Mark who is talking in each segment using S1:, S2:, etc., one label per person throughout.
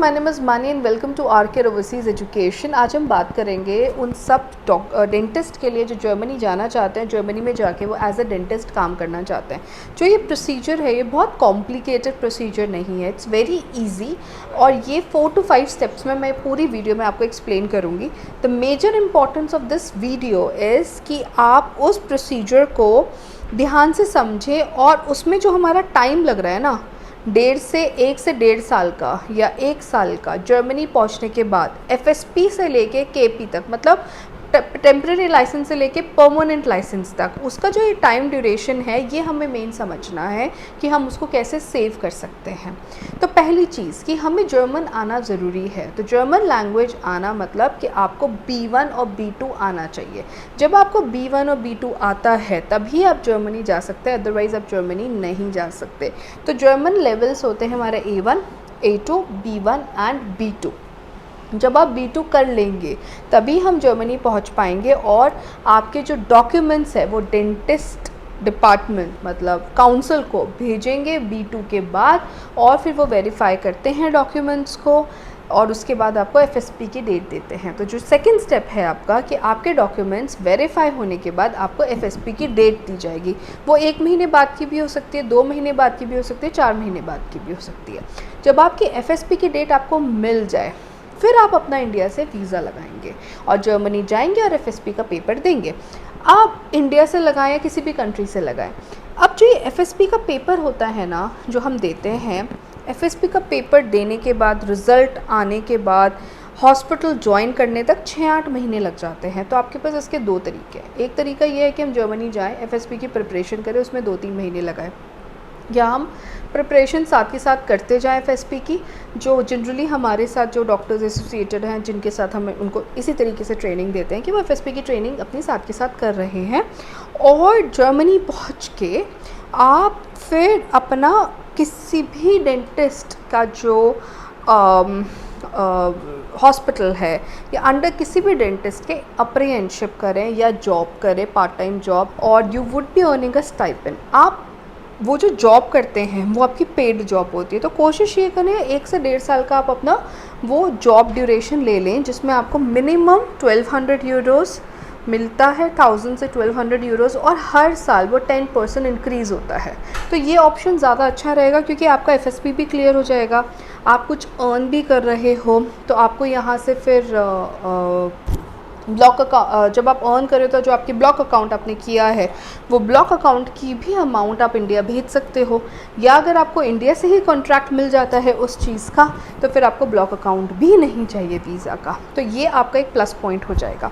S1: My name is Mani and welcome to Rcare overseas education. आज हम बात करेंगे उन सब डेंटिस्ट के लिए जो जर्मनी जाना चाहते हैं, जर्मनी में जाके वो एज अ डेंटिस्ट काम करना चाहते हैं। जो ये प्रोसीजर है ये बहुत कॉम्प्लिकेटेड प्रोसीजर नहीं है, इट्स वेरी इजी और ये 4 to 5 स्टेप्स में मैं पूरी वीडियो में आपको एक्सप्लेन करूँगी। The major importance of this video is कि आप उस प्रोसीजर को ध्यान से समझें और उसमें जो हमारा टाइम लग रहा है ना, 1 से 1.5 साल का या 1 साल का जर्मनी पहुंचने के बाद FSP से लेके KP तक, मतलब टेम्प्रेरी लाइसेंस से लेके परमानेंट लाइसेंस तक, उसका जो ये टाइम ड्यूरेशन है ये हमें मेन समझना है कि हम उसको कैसे सेव कर सकते हैं। तो पहली चीज़ कि हमें जर्मन आना ज़रूरी है। तो जर्मन लैंग्वेज आना मतलब कि आपको B1 और B2 आना चाहिए। जब आपको B1 और B2 आता है तभी आप जर्मनी जा सकते हैं, अदरवाइज़ आप जर्मनी नहीं जा सकते। तो जर्मन लेवल्स होते हैं हमारे A1, A2, B1 and B2। जब आप B2 कर लेंगे तभी हम जर्मनी पहुंच पाएंगे और आपके जो डॉक्यूमेंट्स है वो डेंटिस्ट डिपार्टमेंट मतलब काउंसिल को भेजेंगे B2 के बाद, और फिर वो वेरीफाई करते हैं डॉक्यूमेंट्स को और उसके बाद आपको FSP की डेट देते हैं। तो जो सेकंड स्टेप है आपका कि आपके डॉक्यूमेंट्स वेरीफाई होने के बाद आपको FSP की डेट दी जाएगी। वो 1 महीने बाद की भी हो सकती है, 2 महीने बाद की भी हो सकती है, 4 महीने बाद की भी हो सकती है। जब आपकी FSP की डेट आपको मिल जाए फिर आप अपना इंडिया से वीज़ा लगाएंगे और जर्मनी जाएंगे और FSP का पेपर देंगे। आप इंडिया से लगाएं या किसी भी कंट्री से लगाएं। अब जो ये FSP का पेपर होता है ना, जो हम देते हैं, FSP का पेपर देने के बाद, रिज़ल्ट आने के बाद, हॉस्पिटल ज्वाइन करने तक 6-8 महीने लग जाते हैं। तो आपके पास इसके 2 तरीके हैं। एक तरीका ये है कि हम जर्मनी जाएँ, FSP की प्रिपरेशन करें, उसमें 2-3 महीने लगाएं, या हम प्रिपरेशन साथ के साथ करते जाएं FSP की। जो जनरली हमारे साथ जो डॉक्टर्स एसोसिएटेड हैं जिनके साथ हम उनको इसी तरीके से ट्रेनिंग देते हैं कि वो FSP की ट्रेनिंग अपनी साथ के साथ कर रहे हैं, और जर्मनी पहुंच के आप फिर अपना किसी भी डेंटिस्ट का जो हॉस्पिटल है या अंडर किसी भी डेंटिस्ट के अप्रेंटिसशिप करें या जॉब करें, पार्ट टाइम जॉब, और you would be earning a stipend. आप वो जो जॉब करते हैं वो आपकी पेड जॉब होती है। तो कोशिश ये करें 1 से 1.5 साल का आप अपना वो जॉब ड्यूरेशन ले लें जिसमें आपको मिनिमम 1200 यूरोज़ मिलता है, 1000 से 1200 यूरोज़, और हर साल वो 10% इंक्रीज़ होता है। तो ये ऑप्शन ज़्यादा अच्छा रहेगा क्योंकि आपका FSP भी क्लियर हो जाएगा, आप कुछ अर्न भी कर रहे हो। तो आपको यहाँ से फिर ब्लॉक अकाउंट, जब आप अर्न करें तो जो आपकी ब्लॉक अकाउंट आपने किया है वो ब्लॉक अकाउंट की भी अमाउंट आप इंडिया भेज सकते हो, या अगर आपको इंडिया से ही कॉन्ट्रैक्ट मिल जाता है उस चीज़ का तो फिर आपको ब्लॉक अकाउंट भी नहीं चाहिए वीज़ा का। तो ये आपका एक प्लस पॉइंट हो जाएगा।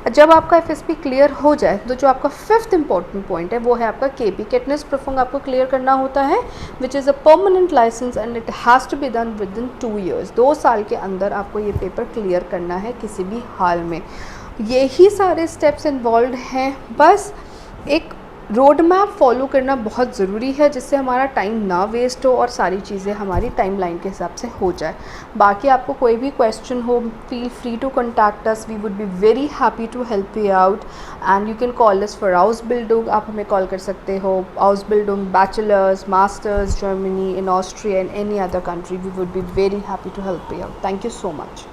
S1: जब आपका FSP क्लियर हो जाए तो जो आपका 5th इंपॉर्टेंट पॉइंट है वो है आपका KP AufnahmePrüfung आपको क्लियर करना होता है, which is a permanent licence and it has to be done within 2 years। 2 साल के अंदर आपको ये पेपर क्लियर करना है किसी भी हाल में। यही सारे स्टेप्स इन्वॉल्व हैं। बस एक रोड मैप फॉलो करना बहुत ज़रूरी है जिससे हमारा टाइम ना वेस्ट हो और सारी चीज़ें हमारी टाइमलाइन के हिसाब से हो जाए। बाकी आपको कोई भी क्वेश्चन हो, feel free to contact us, we would be very happy to help you out and you can call us for Ausbildung। आप हमें कॉल कर सकते हो। Ausbildung, Bachelors, Masters, Germany, in Austria and any other country, we would be very happy to help you out. Thank you so much.